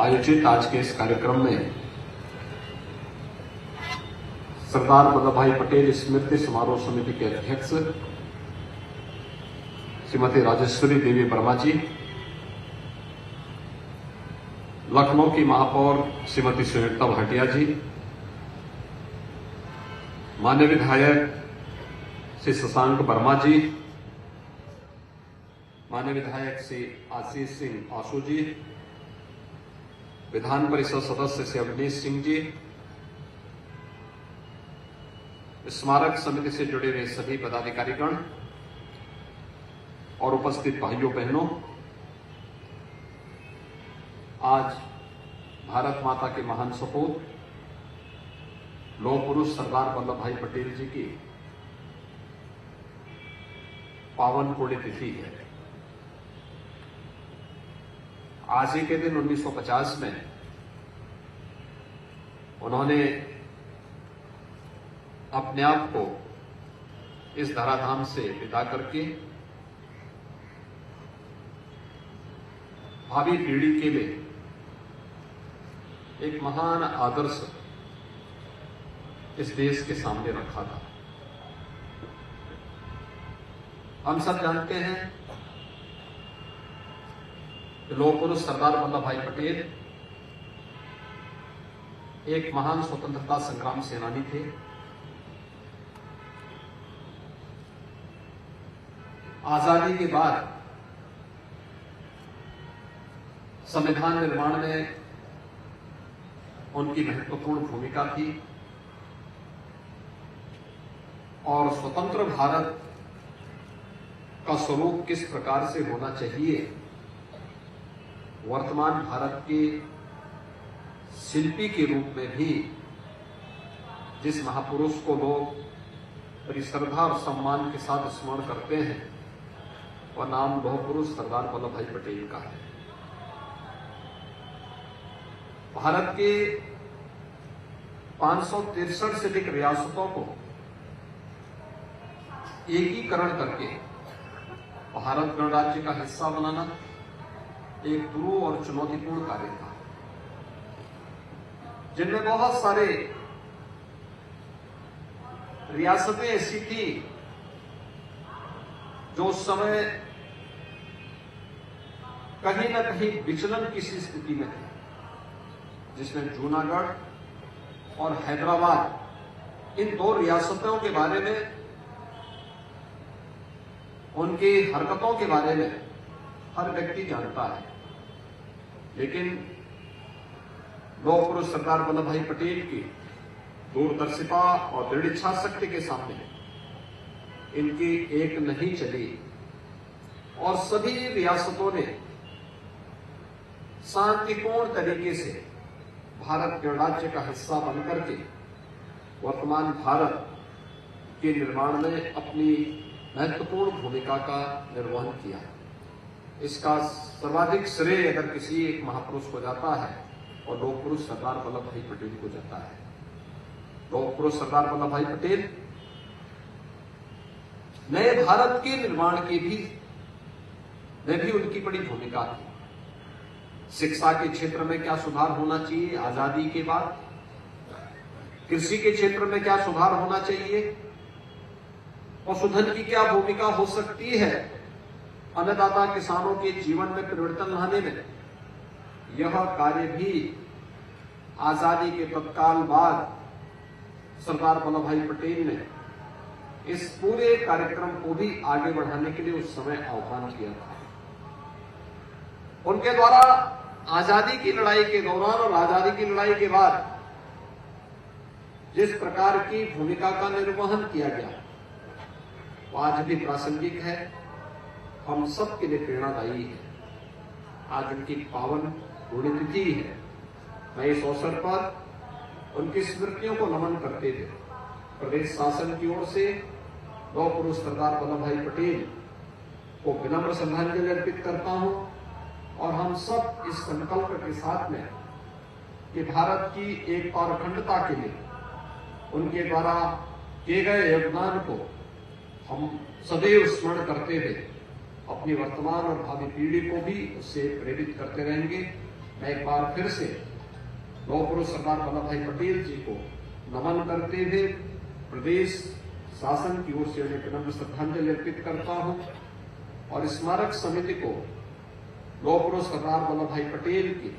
आयोजित आज के इस कार्यक्रम में सरदार वल्लभ भाई पटेल स्मृति समारोह समिति के अध्यक्ष श्रीमती राजेश्वरी देवी वर्मा जी, लखनऊ की महापौर श्रीमती सुनीता भाटिया जी, माननीय विधायक श्री शशांक वर्मा जी, माननीय विधायक श्री आशीष सिंह आशु जी, विधान परिषद सदस्य श्री अवनीश सिंह जी, स्मारक समिति से जुड़े हुए सभी पदाधिकारीगण और उपस्थित भाइयों बहनों, आज भारत माता के महान सपूत लौह पुरुष सरदार वल्लभ भाई पटेल जी की पावन पुण्यतिथि है। आज ही के दिन 1950 में उन्होंने अपने आप को इस धराधाम से विदा करके भावी पीढ़ी के लिए एक महान आदर्श इस देश के सामने रखा था। हम सब जानते हैं कि लौह पुरुष सरदार वल्लभ भाई पटेल एक महान स्वतंत्रता संग्राम सेनानी थे। आजादी के बाद संविधान निर्माण में उनकी महत्वपूर्ण भूमिका थी और स्वतंत्र भारत का स्वरूप किस प्रकार से होना चाहिए, वर्तमान भारत के शिल्पी के रूप में भी जिस महापुरुष को लोग बड़ी श्रद्धा और सम्मान के साथ स्मरण करते हैं, वह नाम लौह पुरुष सरदार वल्लभ भाई पटेल का है। भारत के 563 से अधिक रियासतों को एकीकरण करके भारत गणराज्य का हिस्सा बनाना एक दुरूह और चुनौतीपूर्ण कार्य था, जिनमें बहुत सारे रियासतें ऐसी थी जो उस समय कहीं न कहीं विचलन की स्थिति में थी, जिसमें जूनागढ़ और हैदराबाद, इन दो रियासतों के बारे में, उनकी हरकतों के बारे में हर व्यक्ति जानता है। लेकिन लौह पुरुष सरदार वल्लभ भाई पटेल की दूरदर्शिता और दृढ़ इच्छा शक्ति के सामने इनकी एक नहीं चली और सभी रियासतों ने शांतिपूर्ण तरीके से भारत गणराज्य का हिस्सा बनकर के वर्तमान भारत के निर्माण में अपनी महत्वपूर्ण भूमिका का निर्वहन किया। इसका सर्वाधिक श्रेय अगर किसी एक महापुरुष को जाता है और लौह पुरुष सरदार वल्लभ भाई पटेल को जाता है। लौह पुरुष सरदार वल्लभ भाई पटेल नए भारत के निर्माण की भी उनकी बड़ी भूमिका थी। शिक्षा के क्षेत्र में क्या सुधार होना चाहिए आजादी के बाद, कृषि के क्षेत्र में क्या सुधार होना चाहिए, पशुधन की क्या भूमिका हो सकती है, अन्नदाता किसानों के जीवन में परिवर्तन लाने में, यह कार्य भी आजादी के तत्काल बाद सरदार वल्लभ भाई पटेल ने इस पूरे कार्यक्रम को भी आगे बढ़ाने के लिए उस समय आह्वान किया था। उनके द्वारा आजादी की लड़ाई के दौरान और आजादी की लड़ाई के बाद जिस प्रकार की भूमिका का निर्वहन किया गया, वो आज भी प्रासंगिक है, हम सब के लिए प्रेरणादायी है। आज उनकी पावन पुण्यतिथि है। मैं इस अवसर पर उनकी स्मृतियों को नमन करते हुए प्रदेश शासन की ओर से लौह पुरुष सरदार वल्लभ भाई पटेल को विनम्र श्रद्धांजलि अर्पित करता हूं और हम सब इस संकल्प के साथ में कि भारत की एक और अखंडता के लिए उनके द्वारा किए गए योगदान को हम सदैव स्मरण करते हुए अपनी वर्तमान और भावी पीढ़ी को भी उससे प्रेरित करते रहेंगे। मैं एक बार फिर से लौह पुरुष सरदार वल्लभ भाई पटेल जी को नमन करते हुए प्रदेश शासन की ओर से उन्हें विनम्र श्रद्धांजलि अर्पित करता हूं और स्मारक समिति को लौह पुरुष सरदार वल्लभ भाई पटेल के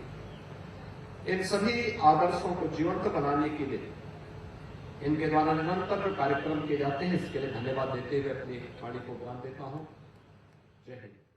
इन सभी आदर्शों को जीवंत बनाने के लिए इनके द्वारा निरंतर कार्यक्रम किए जाते हैं, इसके लिए धन्यवाद देते हुए अपनी वाणी को विराम देता हूं। जय हिंद।